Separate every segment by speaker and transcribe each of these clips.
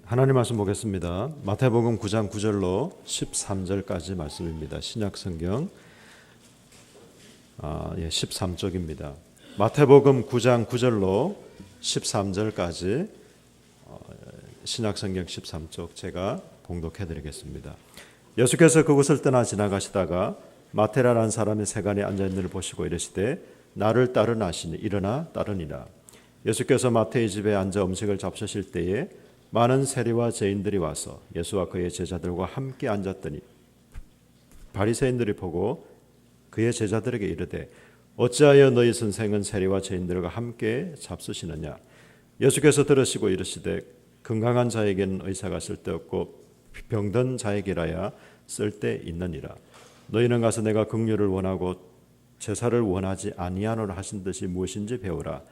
Speaker 1: 하나님 말씀 보겠습니다. 마태복음 9장 9절로 13절까지 말씀입니다. 신약성경 13쪽입니다. 마태복음 9장 9절로 13절까지 신약성경 13쪽 제가 봉독해 드리겠습니다. 예수께서 그곳을 떠나 지나가시다가 마테라라는 사람이 세간에 앉아있는 을 보시고 이르시되 나를 따르라 하시니 일어나 따르니라. 예수께서 마태의 집에 앉아 음식을 잡수실 때에 많은 세리와 죄인들이 와서 예수와 그의 제자들과 함께 앉았더니 바리새인들이 보고 그의 제자들에게 이르되 어찌하여 너희 선생은 세리와 죄인들과 함께 잡수시느냐. 예수께서 들으시고 이르시되 건강한 자에게는 의사가 쓸데없고 병든 자에게라야 쓸데있느니라. 너희는 가서 내가 긍휼을 원하고 제사를 원하지 아니하노라 하신 뜻이 무엇인지 배우라.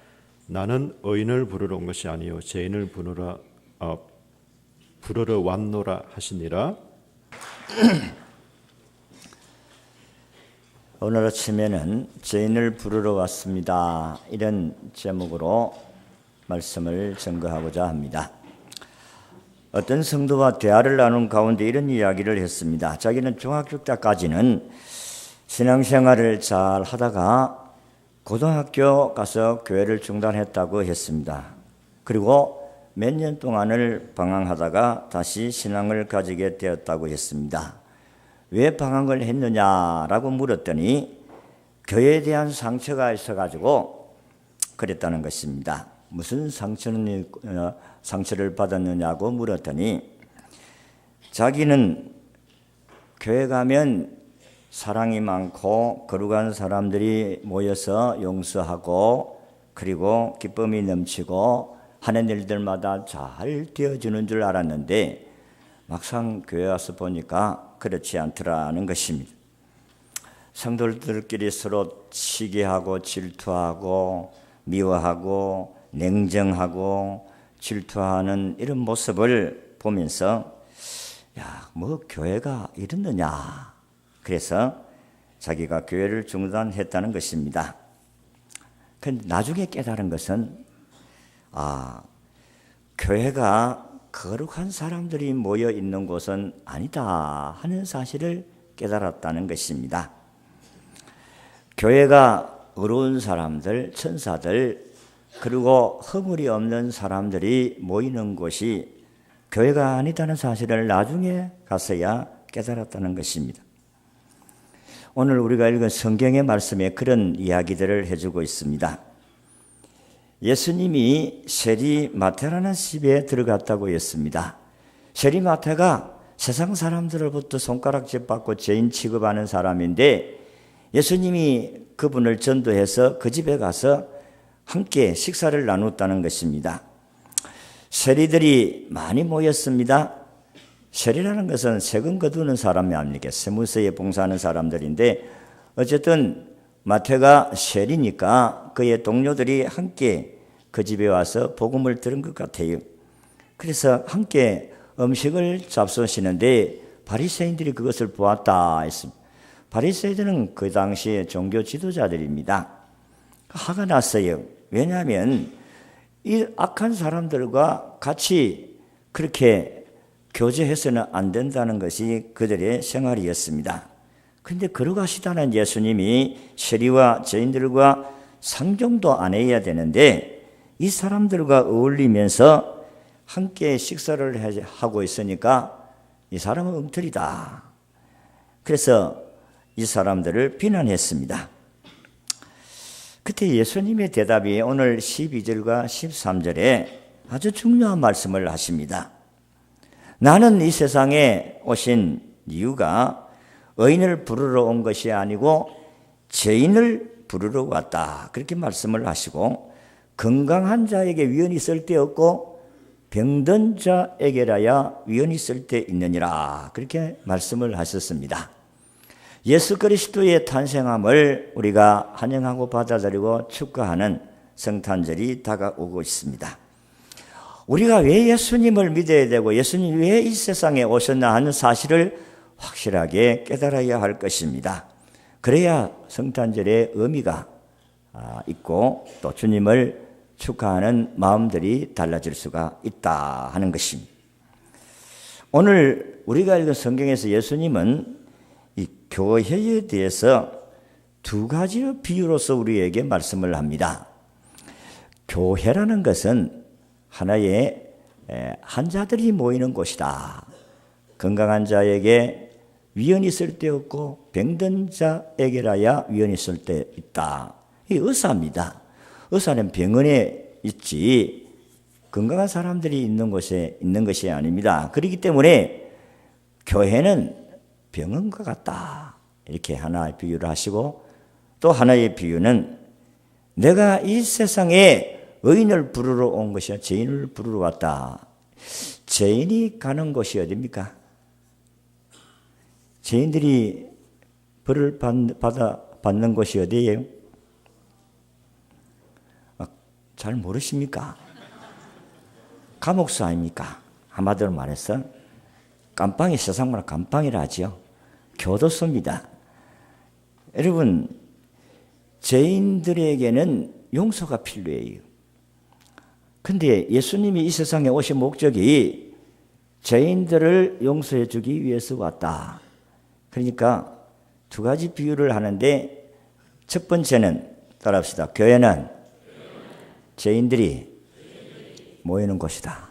Speaker 1: 나는 의인을 부르러 온 것이 아니요 죄인을 부르러 왔노라 하시니라.
Speaker 2: 오늘 아침에는 죄인을 부르러 왔습니다. 이런 제목으로 말씀을 증거하고자 합니다. 어떤 성도와 대화를 나눈 가운데 이런 이야기를 했습니다. 자기는 중학교 때까지는 신앙생활을 잘 하다가 고등학교 가서 교회를 중단했다고 했습니다. 그리고 몇 년 동안을 방황하다가 다시 신앙을 가지게 되었다고 했습니다. 왜 방황을 했느냐라고 물었더니 교회에 대한 상처가 있어가지고 그랬다는 것입니다. 무슨 상처를 받았느냐고 물었더니 자기는 교회 가면 사랑이 많고 거룩한 사람들이 모여서 용서하고 그리고 기쁨이 넘치고 하는 일들마다 잘 되어주는 줄 알았는데 막상 교회 와서 보니까 그렇지 않더라는 것입니다. 성도들끼리 서로 시기하고 질투하고 미워하고 냉정하고 질투하는 이런 모습을 보면서 뭐 교회가 이렇느냐. 그래서 자기가 교회를 중단했다는 것입니다. 그런데 나중에 깨달은 것은 교회가 거룩한 사람들이 모여 있는 곳은 아니다 하는 사실을 깨달았다는 것입니다. 교회가 의로운 사람들, 천사들, 그리고 허물이 없는 사람들이 모이는 곳이 교회가 아니다는 사실을 나중에 가서야 깨달았다는 것입니다. 오늘 우리가 읽은 성경의 말씀에 그런 이야기들을 해주고 있습니다. 예수님이 세리 마태라는 집에 들어갔다고 했습니다. 세리 마태가 세상 사람들로부터 손가락질 받고 죄인 취급하는 사람인데 예수님이 그분을 전도해서 그 집에 가서 함께 식사를 나눴다는 것입니다. 세리들이 많이 모였습니다. 세리라는 것은 세금 거두는 사람이 아닙니까? 세무서에 봉사하는 사람들인데 어쨌든 마태가 세리니까 그의 동료들이 함께 그 집에 와서 복음을 들은 것 같아요. 그래서 함께 음식을 잡수시는데 바리새인들이 그것을 보았다 했습니다. 바리새인들은 그 당시에 종교 지도자들입니다. 화가 났어요. 왜냐하면 이 악한 사람들과 같이 그렇게 교제해서는 안 된다는 것이 그들의 생활이었습니다. 그런데 걸어가시다는 예수님이 세리와 죄인들과 상종도 안 해야 되는데 이 사람들과 어울리면서 함께 식사를 하고 있으니까 이 사람은 엉터리다. 그래서 이 사람들을 비난했습니다. 그때 예수님의 대답이 오늘 12절과 13절에 아주 중요한 말씀을 하십니다. 나는 이 세상에 오신 이유가 의인을 부르러 온 것이 아니고 죄인을 부르러 왔다. 그렇게 말씀을 하시고 건강한 자에게 위헌이 쓸데없고 병든 자에게라야 위헌이 쓸데있느니라. 그렇게 말씀을 하셨습니다. 예수 그리스도의 탄생함을 우리가 환영하고 받아들이고 축하하는 성탄절이 다가오고 있습니다. 우리가 왜 예수님을 믿어야 되고 예수님이 왜 이 세상에 오셨나 하는 사실을 확실하게 깨달아야 할 것입니다. 그래야 성탄절의 의미가 있고 또 주님을 축하하는 마음들이 달라질 수가 있다 하는 것입니다. 오늘 우리가 읽은 성경에서 예수님은 이 교회에 대해서 두 가지의 비유로서 우리에게 말씀을 합니다. 교회라는 것은 하나의 환자들이 모이는 곳이다. 건강한 자에게 위헌이 있을 때 없고 병든 자에게라야 위헌이 있을 때 있다. 이 의사입니다. 의사는 병원에 있지 건강한 사람들이 있는 곳에 있는 것이 아닙니다. 그렇기 때문에 교회는 병원과 같다. 이렇게 하나의 비유를 하시고 또 하나의 비유는 내가 이 세상에 의인을 부르러 온 것이 아니라 죄인을 부르러 왔다. 죄인이 가는 곳이 어디입니까? 죄인들이 벌을 받는 곳이 어디예요? 잘 모르십니까? 감옥수 아닙니까? 한마디로 말해서 깜빵이 세상마다 깜빵이라 하죠. 교도소입니다. 여러분, 죄인들에게는 용서가 필요해요. 근데 예수님이 이 세상에 오신 목적이 죄인들을 용서해 주기 위해서 왔다. 그러니까 두 가지 비유를 하는데 첫 번째는 따라합시다. 교회는 죄인들이 모이는 곳이다.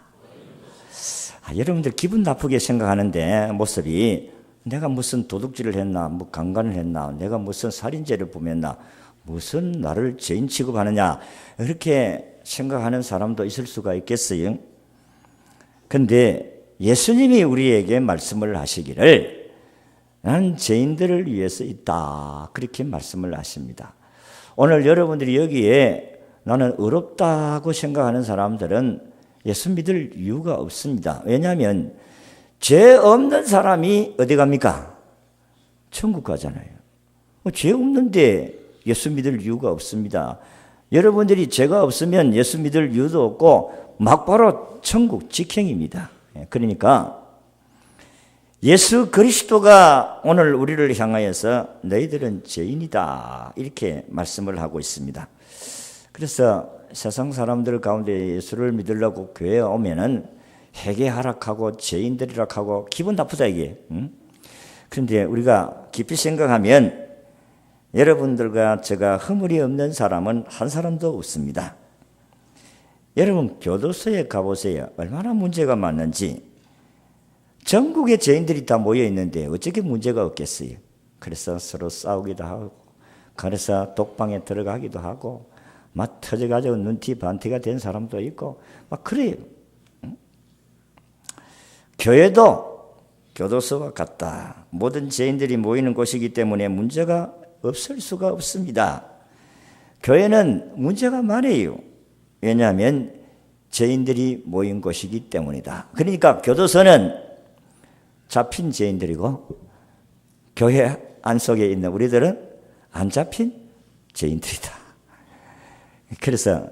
Speaker 2: 여러분들 기분 나쁘게 생각하는데 모습이 내가 무슨 도둑질을 했나, 뭐 강간을 했나, 내가 무슨 살인죄를 범했나, 무슨 나를 죄인 취급하느냐 이렇게 생각하는 사람도 있을 수가 있겠어요. 그런데 예수님이 우리에게 말씀을 하시기를 나는 죄인들을 위해서 있다 그렇게 말씀을 하십니다. 오늘 여러분들이 여기에 나는 의롭다고 생각하는 사람들은 예수 믿을 이유가 없습니다. 왜냐하면 죄 없는 사람이 어디 갑니까? 천국 가잖아요. 죄 없는데 예수 믿을 이유가 없습니다. 여러분들이 죄가 없으면 예수 믿을 이유도 없고 막바로 천국 직행입니다. 그러니까 예수 그리스도가 오늘 우리를 향하여서 너희들은 죄인이다 이렇게 말씀을 하고 있습니다. 그래서 세상 사람들 가운데 예수를 믿으려고 교회에 오면은 회개하락하고 죄인들이라고 기분 나쁘다 이게. 그런데 우리가 깊이 생각하면 여러분들과 제가 허물이 없는 사람은 한 사람도 없습니다. 여러분 교도소에 가보세요. 얼마나 문제가 많은지. 전국의 죄인들이 다 모여 있는데 어떻게 문제가 없겠어요. 그래서 서로 싸우기도 하고 그래서 독방에 들어가기도 하고 막 터져가지고 눈티 반티가 된 사람도 있고 막 그래요. 교회도 교도소와 같다. 모든 죄인들이 모이는 곳이기 때문에 문제가 없을 수가 없습니다. 교회는 문제가 많아요. 왜냐하면 죄인들이 모인 곳이기 때문이다. 그러니까 교도소는 잡힌 죄인들이고 교회 안속에 있는 우리들은 안 잡힌 죄인들이다. 그래서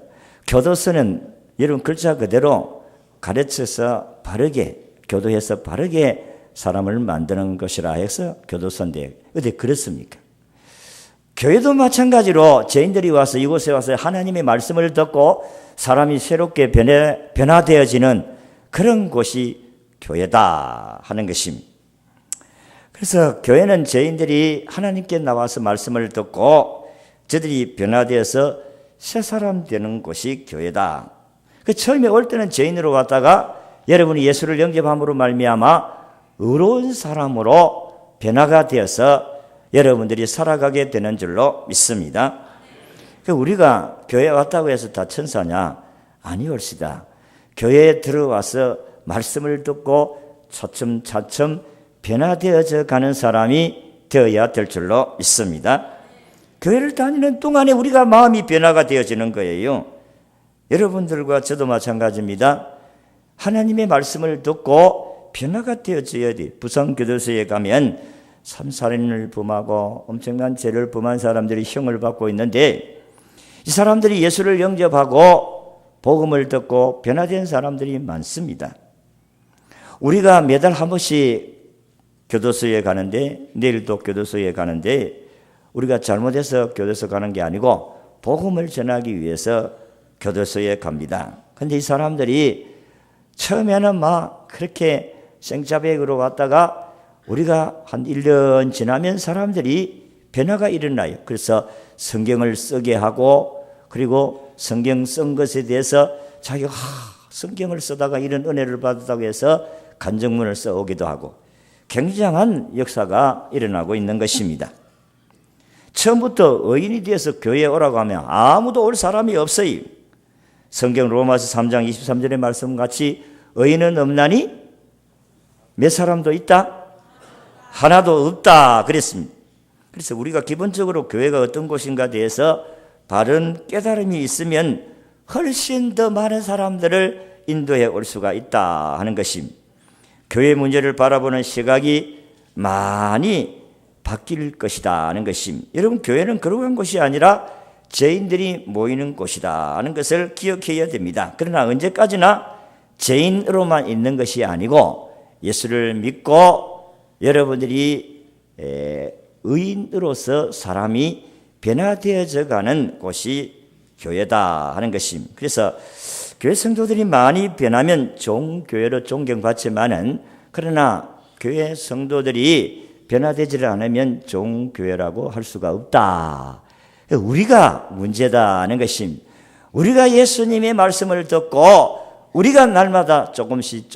Speaker 2: 교도소는 여러분 글자 그대로 가르쳐서 바르게 교도해서 바르게 사람을 만드는 것이라 해서 교도소인데 어디 그렇습니까? 교회도 마찬가지로 죄인들이 와서 이곳에 와서 하나님의 말씀을 듣고 사람이 새롭게 변화되어지는 그런 곳이 교회다 하는 것입니다. 그래서 교회는 죄인들이 하나님께 나와서 말씀을 듣고 저들이 변화되어서 새 사람 되는 곳이 교회다. 처음에 올 때는 죄인으로 왔다가 여러분이 예수를 영접함으로 말미암아 의로운 사람으로 변화가 되어서 여러분들이 살아가게 되는 줄로 믿습니다. 우리가 교회에 왔다고 해서 다 천사냐? 아니올시다. 교회에 들어와서 말씀을 듣고 차츰차츰 변화되어져 가는 사람이 되어야 될 줄로 믿습니다. 교회를 다니는 동안에 우리가 마음이 변화가 되어지는 거예요. 여러분들과 저도 마찬가지입니다. 하나님의 말씀을 듣고 변화가 되어져야 돼. 부산교도소에 가면 살인을 범하고 엄청난 죄를 범한 사람들이 형을 받고 있는데 이 사람들이 예수를 영접하고 복음을 듣고 변화된 사람들이 많습니다. 우리가 매달 한 번씩 교도소에 가는데 내일도 교도소에 가는데 우리가 잘못해서 교도소 가는 게 아니고 복음을 전하기 위해서 교도소에 갑니다. 그런데 이 사람들이 처음에는 막 그렇게 생자백으로 왔다가 우리가 한 1년 지나면 사람들이 변화가 일어나요. 그래서 성경을 쓰게 하고 그리고 성경 쓴 것에 대해서 자기가 성경을 쓰다가 이런 은혜를 받았다고 해서 간증문을 써오기도 하고 굉장한 역사가 일어나고 있는 것입니다. 처음부터 의인이 되어서 교회에 오라고 하면 아무도 올 사람이 없어요. 성경 로마서 3장 23절의 말씀같이 의인은 없나니 몇 사람도 있다? 하나도 없다 그랬습니다. 그래서 우리가 기본적으로 교회가 어떤 곳인가 대해서 바른 깨달음이 있으면 훨씬 더 많은 사람들을 인도해 올 수가 있다 하는 것입니다. 교회 문제를 바라보는 시각이 많이 바뀔 것이다 하는 것입니다. 여러분, 교회는 그러한 곳이 아니라 죄인들이 모이는 곳이다 하는 것을 기억해야 됩니다. 그러나 언제까지나 죄인으로만 있는 것이 아니고 예수를 믿고 여러분들이 의인으로서 사람이 변화되어져 가는 곳이 교회다 하는 것입니다. 그래서 교회 성도들이 많이 변하면 좋은 교회로 존경받지만은 그러나 교회 성도들이 변화되지 않으면 좋은 교회라고 할 수가 없다. 우리가 문제다 하는 것입니다. 우리가 예수님의 말씀을 듣고 우리가 날마다 조금씩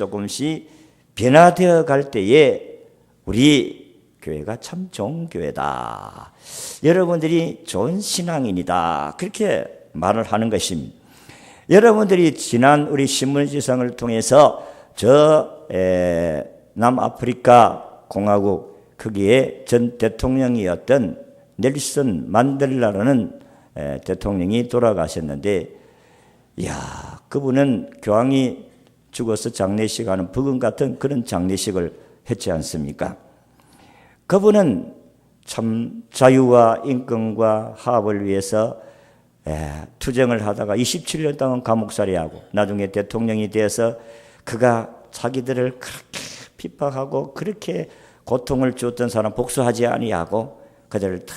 Speaker 2: 변화되어 갈 때에 우리 교회가 참 좋은 교회다. 여러분들이 좋은 신앙인이다. 그렇게 말을 하는 것입니다. 여러분들이 지난 우리 신문지상을 통해서 남아프리카 공화국 거기에 전 대통령이었던 넬슨 만델라라는 대통령이 돌아가셨는데, 이야, 그분은 교황이 죽어서 장례식 하는 부금 같은 그런 장례식을 했지 않습니까? 그분은 참 자유와 인권과 화합을 위해서 투쟁을 하다가 27년 동안 감옥살이하고 나중에 대통령이 되어서 그가 자기들을 그렇게 핍박하고 그렇게 고통을 주었던 사람 복수하지 아니하고 그들을 다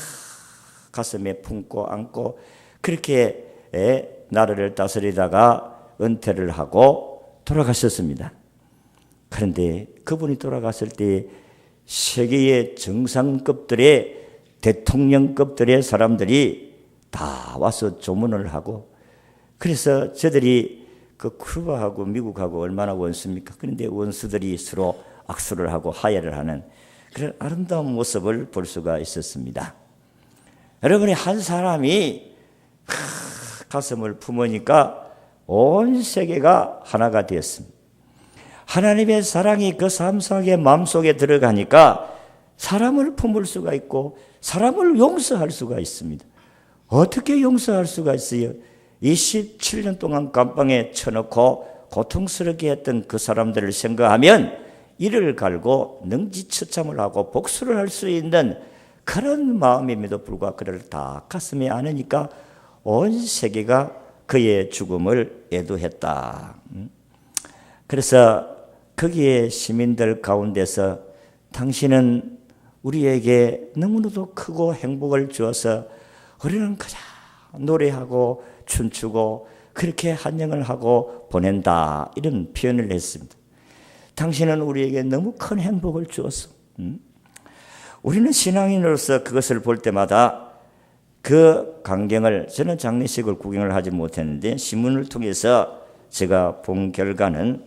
Speaker 2: 가슴에 품고 안고 그렇게 나라를 다스리다가 은퇴를 하고 돌아가셨습니다. 그런데 그분이 돌아갔을 때 세계의 정상급들의 대통령급들의 사람들이 다 와서 조문을 하고, 그래서 저들이 그 쿠바하고 미국하고 얼마나 원수입니까? 그런데 원수들이 서로 악수를 하고 하야를 하는 그런 아름다운 모습을 볼 수가 있었습니다. 여러분이 한 사람이 가슴을 품으니까 온 세계가 하나가 되었습니다. 하나님의 사랑이 그 삶 속에 마음속에 들어가니까 사람을 품을 수가 있고 사람을 용서할 수가 있습니다. 어떻게 용서할 수가 있어요? 27년 동안 감방에 쳐놓고 고통스럽게 했던 그 사람들을 생각하면 이를 갈고 능지처참을 하고 복수를 할 수 있는 그런 마음임에도 불구하고 그를 다 가슴에 안으니까 온 세계가 그의 죽음을 애도했다. 그래서 거기에 시민들 가운데서 당신은 우리에게 너무나도 크고 행복을 주어서 우리는 그저 노래하고 춤추고 그렇게 환영을 하고 보낸다, 이런 표현을 했습니다. 당신은 우리에게 너무 큰 행복을 주었어. 우리는 신앙인으로서 그것을 볼 때마다 그 광경을, 저는 장례식을 구경을 하지 못했는데 신문을 통해서 제가 본 결과는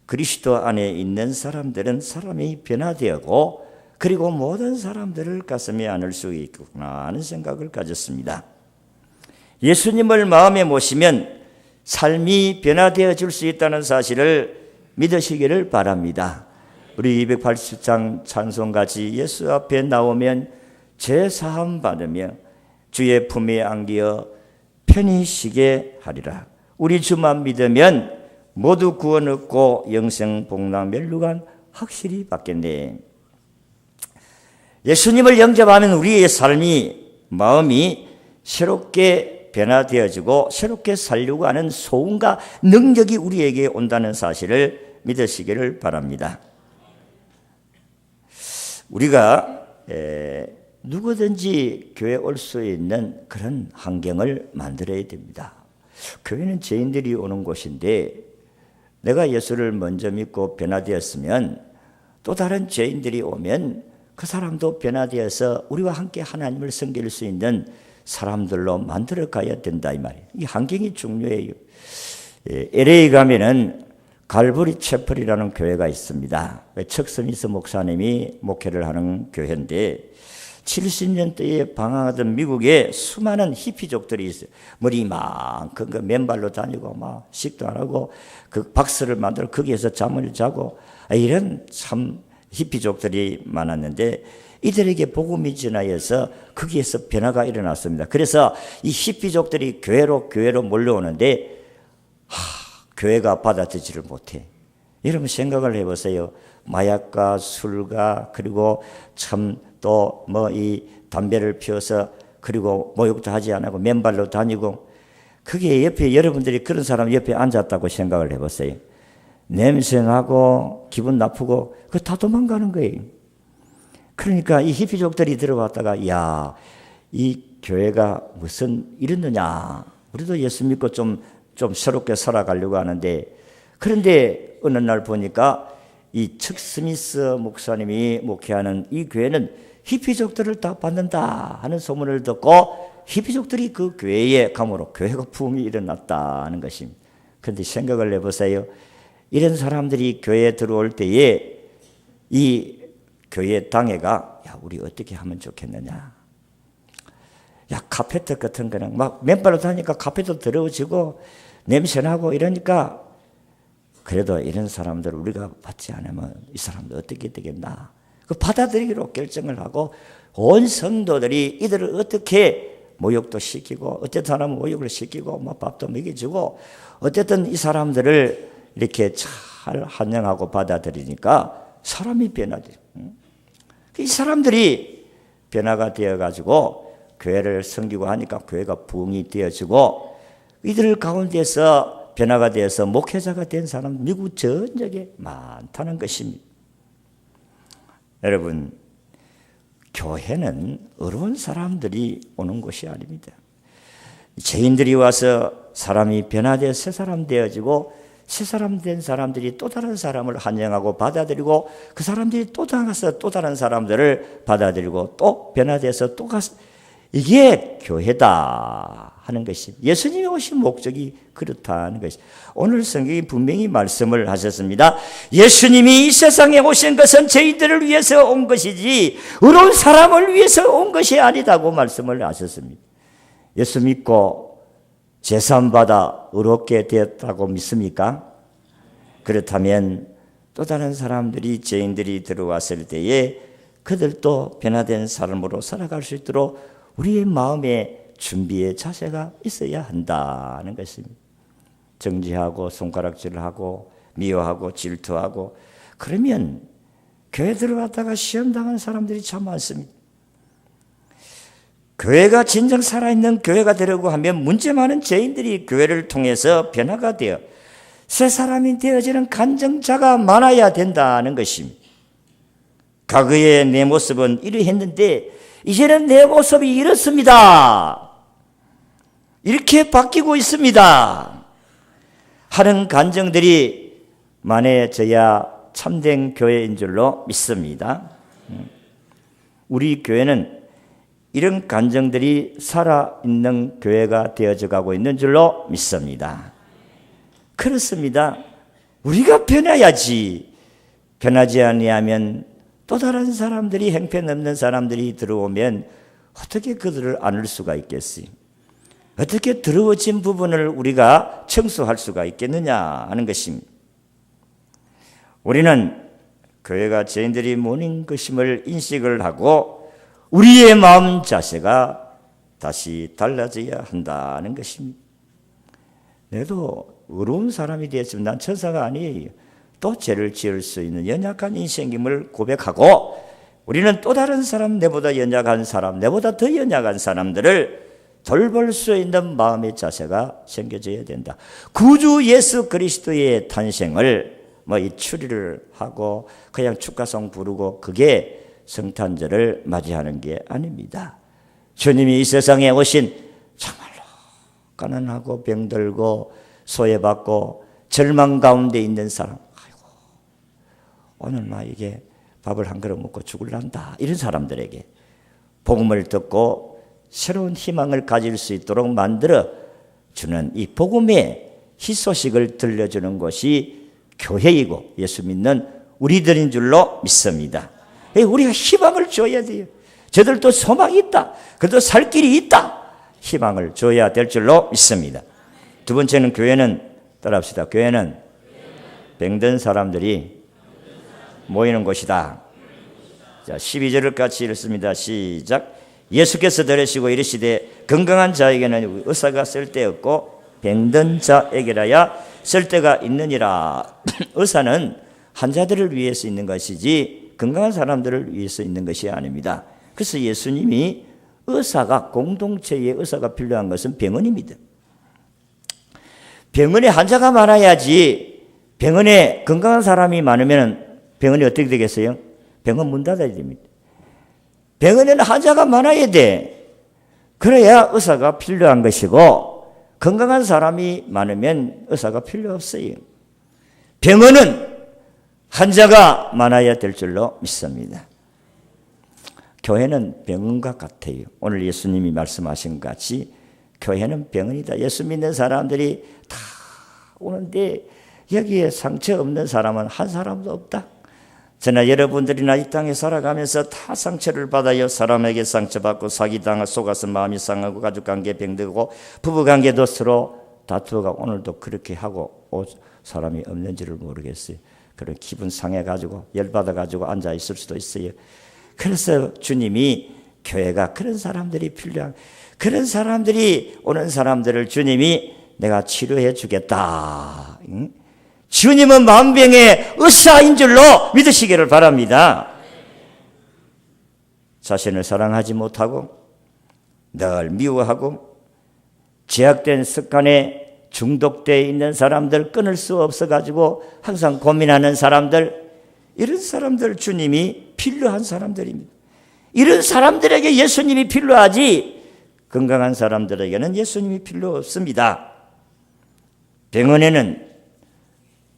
Speaker 2: 그리스도 안에 있는 사람들은 사람이 변화되고 그리고 모든 사람들을 가슴에 안을 수 있구나 하는 생각을 가졌습니다. 예수님을 마음에 모시면 삶이 변화되어질 수 있다는 사실을 믿으시기를 바랍니다. 우리 280장 찬송같이 예수 앞에 나오면 죄 사함 받으며 주의 품에 안기어 편히 쉬게 하리라. 우리 주만 믿으면 모두 구원 얻고 영생 복락 멸류관 확실히 받겠네. 예수님을 영접하면 우리의 삶이, 마음이 새롭게 변화되어지고 새롭게 살려고 하는 소원과 능력이 우리에게 온다는 사실을 믿으시기를 바랍니다. 우리가 누구든지 교회에 올 수 있는 그런 환경을 만들어야 됩니다. 교회는 죄인들이 오는 곳인데 내가 예수를 먼저 믿고 변화되었으면 또 다른 죄인들이 오면 그 사람도 변화되어서 우리와 함께 하나님을 섬길 수 있는 사람들로 만들어 가야 된다 이 말이에요. 이 환경이 중요해요. LA 가면은 갈보리 채플이라는 교회가 있습니다. 척 스미스 목사님이 목회를 하는 교회인데 70년대에 방황하던 미국에 수많은 히피족들이 있어요. 머리 이만큼 그 맨발로 다니고 막 식도 안 하고 그 박스를 만들어 거기에서 잠을 자고 이런 참 히피족들이 많았는데 이들에게 복음이 전하여서 거기에서 변화가 일어났습니다. 그래서 이 히피족들이 교회로 몰려오는데 교회가 받아들이지를 못해. 여러분 생각을 해보세요. 마약과 술과 그리고 참 또 뭐 이 담배를 피워서 그리고 모욕도 하지 않고 맨발로 다니고 그게 옆에 여러분들이 그런 사람 옆에 앉았다고 생각을 해보세요. 냄새나고 기분 나쁘고 그 다 도망가는 거예요. 그러니까 이 히피족들이 들어왔다가 야, 이 교회가 무슨 이랬느냐. 우리도 예수 믿고 좀 새롭게 살아가려고 하는데 그런데 어느 날 보니까 이 척 스미스 목사님이 목회하는 이 교회는 히피족들을 다 받는다 하는 소문을 듣고 히피족들이 그 교회에 감으로 교회가 붐이 일어났다는 것입니다. 그런데 생각을 해보세요. 이런 사람들이 교회에 들어올 때에 이 교회 당회가 야 우리 어떻게 하면 좋겠느냐. 야 카페트 같은 거는 막 맨발로 다니까 카페트 더러워지고 냄새나고 이러니까 그래도 이런 사람들 우리가 받지 않으면 이 사람들 어떻게 되겠나. 그 받아들이기로 결정을 하고 온 성도들이 이들을 어떻게 모욕도 시키고 어쨌든 사람은 모욕을 시키고 뭐 밥도 먹여주고 어쨌든 이 사람들을 이렇게 잘 환영하고 받아들이니까 사람이 변화돼요. 이 사람들이 변화가 되어가지고 교회를 섬기고 하니까 교회가 부흥이 되어지고 이들 가운데서 변화가 되어서 목회자가 된 사람 미국 전역에 많다는 것입니다. 여러분, 교회는 어려운 사람들이 오는 곳이 아닙니다. 죄인들이 와서 사람이 변화되어 새 사람 되어지고 새 사람 된 사람들이 또 다른 사람을 환영하고 받아들이고 그 사람들이 또 나가서 또 다른 사람들을 받아들이고 또 변화돼서 또 가서 이게 교회다 하는 것이 예수님이 오신 목적이 그렇다는 것이 오늘 성경이 분명히 말씀을 하셨습니다. 예수님이 이 세상에 오신 것은 저희들을 위해서 온 것이지 의로운 사람을 위해서 온 것이 아니다고 말씀을 하셨습니다. 예수 믿고 제사함받아 의롭게 되었다고 믿습니까? 그렇다면 또 다른 사람들이 죄인들이 들어왔을 때에 그들도 변화된 사람으로 살아갈 수 있도록 우리의 마음에 준비의 자세가 있어야 한다는 것입니다. 정죄하고 손가락질하고 미워하고 질투하고 그러면 교회 들어갔다가 시험당한 사람들이 참 많습니다. 교회가 진정 살아있는 교회가 되려고 하면 문제 많은 죄인들이 교회를 통해서 변화가 되어 새 사람이 되어지는 간증자가 많아야 된다는 것입니다. 과거의 내 모습은 이러했는데 이제는 내 모습이 이렇습니다. 이렇게 바뀌고 있습니다. 하는 간증들이 많아져야 참된 교회인 줄로 믿습니다. 우리 교회는 이런 간증들이 살아있는 교회가 되어져 가고 있는 줄로 믿습니다. 그렇습니다. 우리가 변해야지. 변하지 아니하면 또 다른 사람들이 형편없는 사람들이 들어오면 어떻게 그들을 안을 수가 있겠어요? 어떻게 더러워진 부분을 우리가 청소할 수가 있겠느냐 하는 것입니다. 우리는 교회가 죄인들이 모인 것임을 인식을 하고 우리의 마음 자세가 다시 달라져야 한다는 것입니다. 내도 의로운 사람이 되었지만 난 천사가 아니에요. 또 죄를 지을 수 있는 연약한 인생임을 고백하고 우리는 또 다른 사람, 내보다 연약한 사람, 내보다 더 연약한 사람들을 돌볼 수 있는 마음의 자세가 생겨져야 된다. 구주 예수 그리스도의 탄생을 이 추리를 하고 그냥 축가송 부르고 그게 성탄절을 맞이하는 게 아닙니다. 주님이 이 세상에 오신 정말로 가난하고 병들고 소외받고 절망 가운데 있는 사람, 아이고, 오늘 이게 밥을 한 그릇 먹고 죽을란다, 이런 사람들에게 복음을 듣고 새로운 희망을 가질 수 있도록 만들어 주는 이 복음의 희소식을 들려주는 것이 교회이고 예수 믿는 우리들인 줄로 믿습니다. 우리가 희망을 줘야 돼요. 저들도 소망이 있다, 그래도 살 길이 있다, 희망을 줘야 될 줄로 믿습니다. 두 번째는 교회는, 따라합시다. 교회는 병든 사람들이 모이는 곳이다. 자, 12절을 같이 읽습니다. 시작. 예수께서 들으시고 이르시되 건강한 자에게는 의사가 쓸데없고 병든 자에게라야 쓸데가 있느니라. 의사는 환자들을 위해서 있는 것이지 건강한 사람들을 위해서 있는 것이 아닙니다. 그래서 예수님이 의사가, 공동체의 의사가 필요한 것은 병원입니다. 병원에 환자가 많아야지. 병원에 건강한 사람이 많으면 병원이 어떻게 되겠어요? 병원 문 닫아야 됩니다. 병원에는 환자가 많아야 돼. 그래야 의사가 필요한 것이고, 건강한 사람이 많으면 의사가 필요 없어요. 병원은 환자가 많아야 될 줄로 믿습니다. 교회는 병원과 같아요. 오늘 예수님이 말씀하신 것 같이 교회는 병원이다. 예수 믿는 사람들이 다 오는데 여기에 상처 없는 사람은 한 사람도 없다. 저나 여러분들이나 이 땅에 살아가면서 다 상처를 받아요. 사람에게 상처받고 사기당하고 속아서 마음이 상하고 가족관계 병들고 부부관계도 서로 다투어가 오늘도 그렇게 하고 사람이 없는지를 모르겠어요. 그런 기분 상해가지고 열받아가지고 앉아있을 수도 있어요. 그래서 주님이 교회가 그런 사람들이 필요한, 그런 사람들이 오는 사람들을 주님이 내가 치료해 주겠다. 주님은 만병의 의사인 줄로 믿으시기를 바랍니다. 자신을 사랑하지 못하고 늘 미워하고 죄악된 습관에 중독되어 있는 사람들, 끊을 수 없어가지고 항상 고민하는 사람들, 이런 사람들 주님이 필요한 사람들입니다. 이런 사람들에게 예수님이 필요하지 건강한 사람들에게는 예수님이 필요 없습니다. 병원에는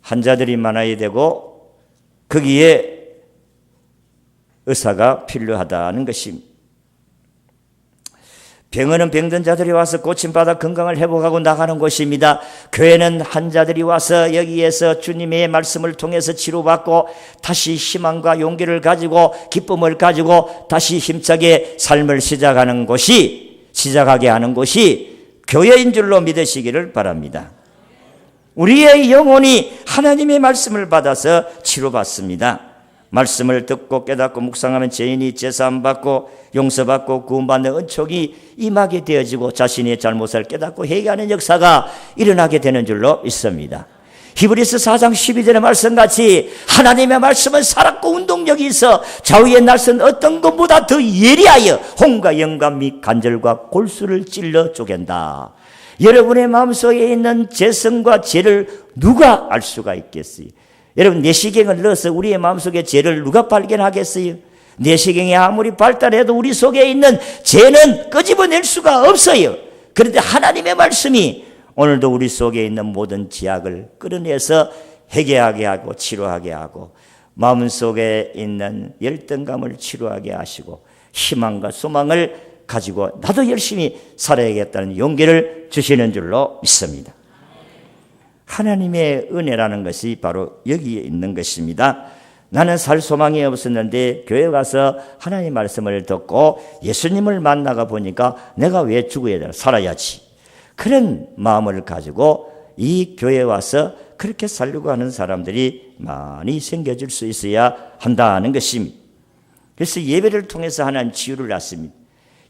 Speaker 2: 환자들이 많아야 되고 거기에 의사가 필요하다는 것입니다. 병원은 병든 자들이 와서 고침받아 건강을 회복하고 나가는 곳입니다. 교회는 환자들이 와서 여기에서 주님의 말씀을 통해서 치료받고 다시 희망과 용기를 가지고 기쁨을 가지고 다시 힘차게 삶을 시작하게 하는 곳이 교회인 줄로 믿으시기를 바랍니다. 우리의 영혼이 하나님의 말씀을 받아서 치료받습니다. 말씀을 듣고 깨닫고 묵상하면 죄인이 제사함 받고 용서받고 구원받는 은총이 임하게 되어지고 자신의 잘못을 깨닫고 회개하는 역사가 일어나게 되는 줄로 믿습니다. 히브리서 4장 12절의 말씀같이 하나님의 말씀은 살았고 운동력이 있어 좌우의 날선 어떤 것보다 더 예리하여 혼과 영감 및 관절과 골수를 찔러 쪼갠다. 여러분의 마음속에 있는 죄성과 죄를 누가 알 수가 있겠어요? 여러분, 내시경을 넣어서 우리의 마음속에 죄를 누가 발견하겠어요? 내시경이 아무리 발달해도 우리 속에 있는 죄는 끄집어낼 수가 없어요. 그런데 하나님의 말씀이 오늘도 우리 속에 있는 모든 죄악을 끌어내서 회개하게 하고 치료하게 하고 마음속에 있는 열등감을 치료하게 하시고 희망과 소망을 가지고 나도 열심히 살아야겠다는 용기를 주시는 줄로 믿습니다. 하나님의 은혜라는 것이 바로 여기에 있는 것입니다. 나는 살 소망이 없었는데 교회 가서 하나님 말씀을 듣고 예수님을 만나가 보니까 내가 왜 죽어야 되나, 살아야지. 그런 마음을 가지고 이 교회에 와서 그렇게 살려고 하는 사람들이 많이 생겨질 수 있어야 한다는 것입니다. 그래서 예배를 통해서 하나님 치유를 놨습니다.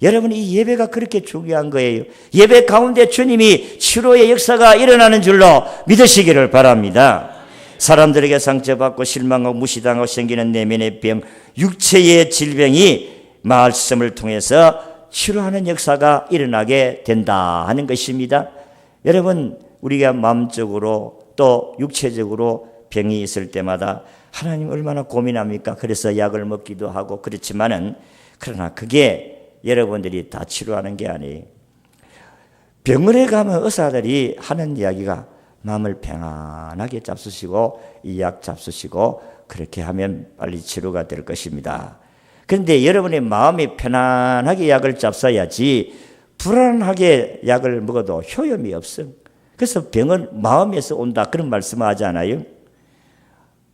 Speaker 2: 여러분, 이 예배가 그렇게 중요한 거예요. 예배 가운데 주님이 치료의 역사가 일어나는 줄로 믿으시기를 바랍니다. 사람들에게 상처받고 실망하고 무시당하고 생기는 내면의 병, 육체의 질병이 말씀을 통해서 치료하는 역사가 일어나게 된다 하는 것입니다. 여러분, 우리가 마음적으로 또 육체적으로 병이 있을 때마다 하나님 얼마나 고민합니까? 그래서 약을 먹기도 하고 그렇지만은, 그러나 그게 여러분들이 다 치료하는 게 아니에요. 병원에 가면 의사들이 하는 이야기가 마음을 평안하게 잡수시고 이 약 잡수시고 그렇게 하면 빨리 치료가 될 것입니다. 그런데 여러분의 마음이 편안하게 약을 잡숴야지 불안하게 약을 먹어도 효험이 없어. 그래서 병은 마음에서 온다 그런 말씀을 하지 않아요?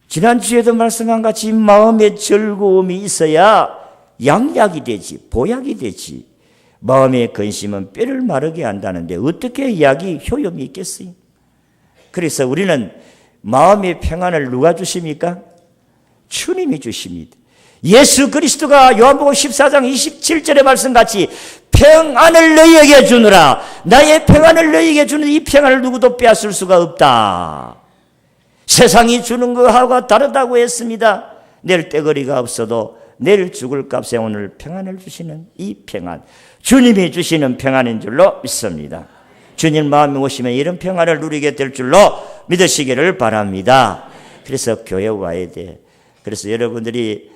Speaker 2: 지난주에도 말씀한 같이 마음의 즐거움이 있어야 양약이 되지 보약이 되지. 마음의 근심은 뼈를 마르게 한다는데 어떻게 약이 효용이 있겠어요? 그래서 우리는 마음의 평안을 누가 주십니까? 주님이 주십니다. 예수 그리스도가 요한복음 14장 27절의 말씀같이 평안을 너희에게 주느라 나의 평안을 너희에게 주는 이 평안을 누구도 빼앗을 수가 없다. 세상이 주는 것하고 다르다고 했습니다. 내일 떼거리가 없어도 내일 죽을 값에 오늘 평안을 주시는 이 평안, 주님이 주시는 평안인 줄로 믿습니다. 주님 마음에 오시면 이런 평안을 누리게 될 줄로 믿으시기를 바랍니다. 그래서 교회 와야 돼. 그래서 여러분들이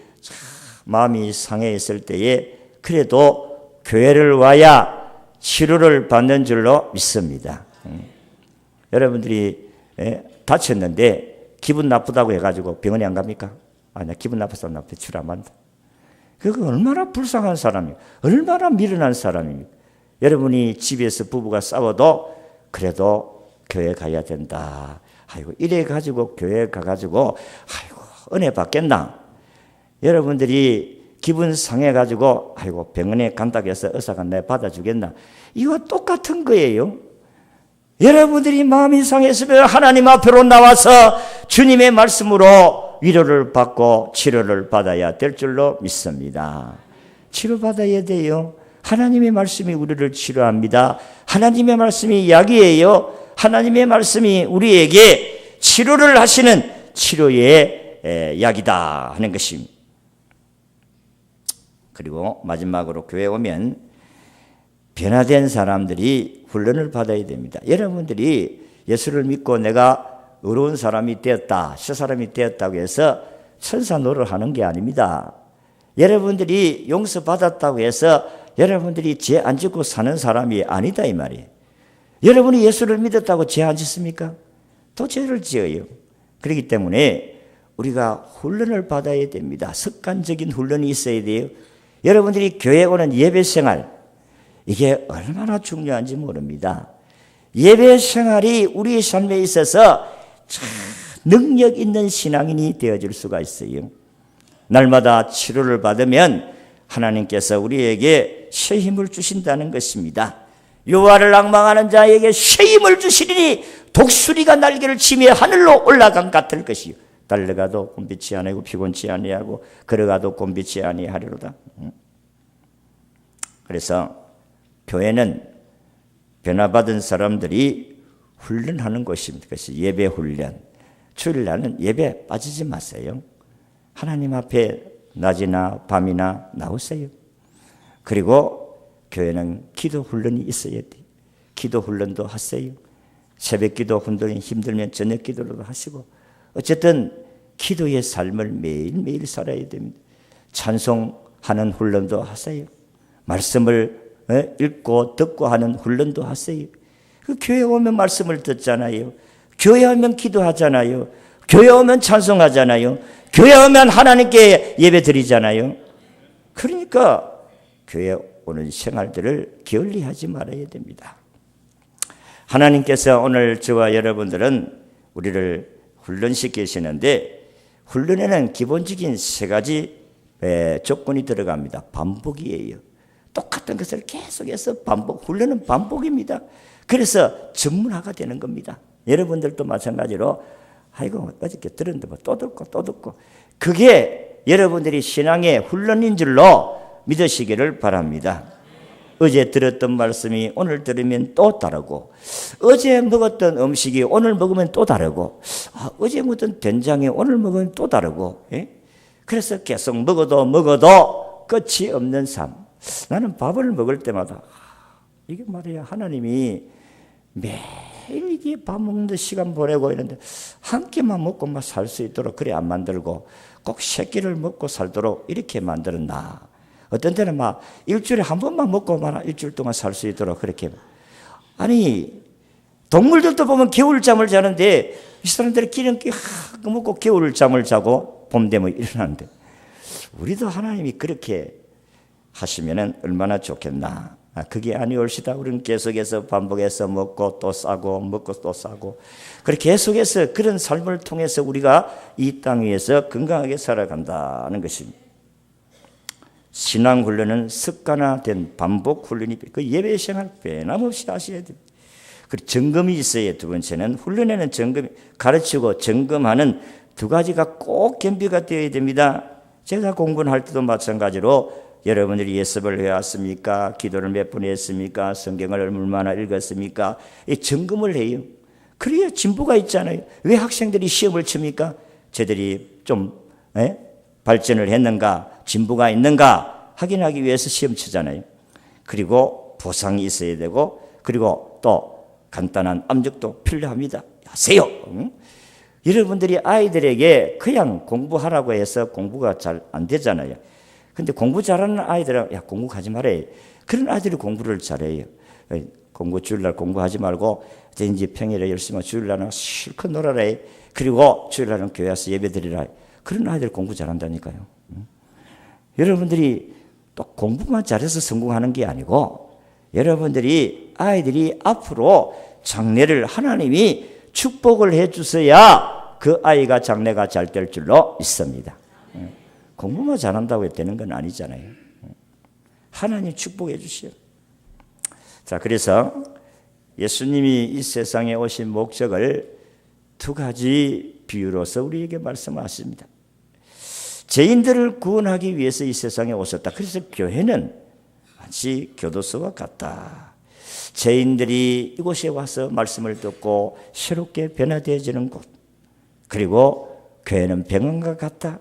Speaker 2: 마음이 상해 있을 때에 그래도 교회를 와야 치료를 받는 줄로 믿습니다. 여러분들이 다쳤는데 기분 나쁘다고 해가지고 병원에 안 갑니까? 나 기분 나빠서 나 치료 안 받는다. 그거 얼마나 불쌍한 사람이에요. 얼마나 미련한 사람입니까? 여러분이 집에서 부부가 싸워도 그래도 교회 가야 된다. 아이고 이래 가지고 교회 가가지고 아이고 은혜 받겠나? 여러분들이 기분 상해 가지고 아이고 병원에 간다고 해서 의사가 내 받아주겠나? 이거 똑같은 거예요. 여러분들이 마음이 상했으면 하나님 앞으로 나와서 주님의 말씀으로 위로를 받고 치료를 받아야 될 줄로 믿습니다. 치료받아야 돼요. 하나님의 말씀이 우리를 치료합니다. 하나님의 말씀이 약이에요. 하나님의 말씀이 우리에게 치료를 하시는 치료의 약이다 하는 것입니다. 그리고 마지막으로 교회 오면 변화된 사람들이 훈련을 받아야 됩니다. 여러분들이 예수를 믿고 내가 의로운 사람이 되었다, 새 사람이 되었다고 해서 천사 노릇하는 게 아닙니다. 여러분들이 용서받았다고 해서 여러분들이 죄 안 짓고 사는 사람이 아니다 이 말이에요. 여러분이 예수를 믿었다고 죄 안 짓습니까? 또 죄를 지어요. 그렇기 때문에 우리가 훈련을 받아야 됩니다. 습관적인 훈련이 있어야 돼요. 여러분들이 교회 오는 예배 생활, 이게 얼마나 중요한지 모릅니다. 예배 생활이 우리 삶에 있어서 참 능력 있는 신앙인이 되어줄 수가 있어요. 날마다 치료를 받으면 하나님께서 우리에게 새 힘을 주신다는 것입니다. 여호와를 앙망하는 자에게 새 힘을 주시리니 독수리가 날개를 치며 하늘로 올라간 같을 것이요. 달려가도 곤비치 아니하고 피곤치 아니하고 걸어가도 곤비치 아니하리로다. 그래서 교회는 변화받은 사람들이 훈련하는 곳입니다. 그래서 예배 훈련. 주일날은 예배 빠지지 마세요. 하나님 앞에 낮이나 밤이나 나오세요. 그리고 교회는 기도 훈련이 있어야 돼요. 기도 훈련도 하세요. 새벽 기도 훈련이 힘들면 저녁 기도로도 하시고 어쨌든 기도의 삶을 매일매일 살아야 됩니다. 찬송하는 훈련도 하세요. 말씀을 읽고 듣고 하는 훈련도 하세요. 그 교회 오면 말씀을 듣잖아요. 교회 오면 기도하잖아요. 교회 오면 찬송하잖아요. 교회 오면 하나님께 예배 드리잖아요. 그러니까 교회 오는 생활들을 게을리하지 말아야 됩니다. 하나님께서 오늘 저와 여러분들은 우리를 훈련시키시는데 훈련에는 기본적인 세 가지 조건이 들어갑니다. 반복이에요. 똑같은 것을 계속해서 반복, 훈련은 반복입니다. 그래서 전문화가 되는 겁니다. 여러분들도 마찬가지로 아이고 어저께 들었는데 뭐 또 듣고 또 듣고 그게 여러분들이 신앙의 훈련인 줄로 믿으시기를 바랍니다. 어제 들었던 말씀이 오늘 들으면 또 다르고 어제 먹었던 음식이 오늘 먹으면 또 다르고 어제 먹었던 된장이 오늘 먹으면 또 다르고 그래서 계속 먹어도 끝이 없는 삶. 나는 밥을 먹을 때마다 이게 말이야 하나님이 매일 이게 밥 먹는 시간 보내고 이런데 한 끼만 먹고 막 살 수 있도록 그래 안 만들고 꼭 세 끼를 먹고 살도록 이렇게 만들었나. 어떤 때는 막 일주일에 한 번만 먹고 막 일주일 동안 살 수 있도록 그렇게. 아니 동물들도 보면 겨울잠을 자는데 이 사람들이 기름기 확 먹고 겨울잠을 자고 봄 되면 일어나는데 우리도 하나님이 그렇게 하시면 얼마나 좋겠나. 그게 아니올시다. 우리는 계속해서 반복해서 먹고 또 싸고 먹고 또 싸고 그렇게 계속해서 그런 삶을 통해서 우리가 이 땅 위에서 건강하게 살아간다는 것입니다. 신앙 훈련은 습관화된 반복 훈련이 그 예배 생활 변함없이 하셔야 됩니다. 그리고 점검이 있어야 두 번째는 훈련에는 점검 가르치고 점검하는 두 가지가 꼭 겸비가 되어야 됩니다. 제가 공부를 할 때도 마찬가지로 여러분들이 예습을 해왔습니까? 기도를 몇 번 했습니까? 성경을 얼마나 읽었습니까? 이 점검을 해요. 그래야 진보가 있잖아요. 왜 학생들이 시험을 칩니까? 쟤들이 좀 발전을 했는가? 진보가 있는가? 확인하기 위해서 시험 치잖아요. 그리고 보상이 있어야 되고 그리고 또 간단한 암적도 필요합니다. 하세요. 응? 여러분들이 아이들에게 그냥 공부하라고 해서 공부가 잘 안 되잖아요. 근데 공부 잘하는 아이들은 야 공부하지 말아요. 그런 아이들이 공부를 잘해요. 공부 주일날 공부하지 말고 이제 평일에 열심히 주일날은 실컷 놀아라. 그리고 주일날은 교회 와서 예배드리라. 그런 아이들 공부 잘한다니까요. 여러분들이 또 공부만 잘해서 성공하는 게 아니고 여러분들이 아이들이 앞으로 장래를 하나님이 축복을 해 주셔야 그 아이가 장래가 잘 될 줄로 믿습니다. 공부만 잘한다고 되는 건 아니잖아요. 하나님 축복해 주시오. 자, 그래서 예수님이 이 세상에 오신 목적을 두 가지 비유로서 우리에게 말씀하십니다. 죄인들을 구원하기 위해서 이 세상에 오셨다. 그래서 교회는 마치 교도소와 같다. 죄인들이 이곳에 와서 말씀을 듣고 새롭게 변화되어지는 곳. 그리고 교회는 병원과 같다.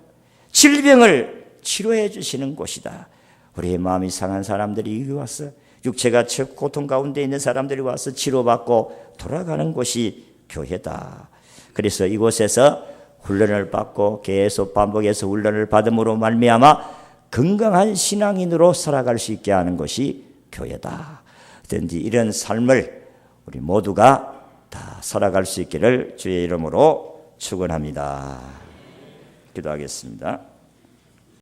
Speaker 2: 질병을 치료해 주시는 곳이다. 우리의 마음이 상한 사람들이 여기 와서 육체가 고통 가운데 있는 사람들이 와서 치료받고 돌아가는 곳이 교회다. 그래서 이곳에서 훈련을 받고 계속 반복해서 훈련을 받음으로 말미암아 건강한 신앙인으로 살아갈 수 있게 하는 것이 교회다. 어떤지 이런 삶을 우리 모두가 다 살아갈 수 있기를 주의 이름으로 축원합니다. 기도하겠습니다.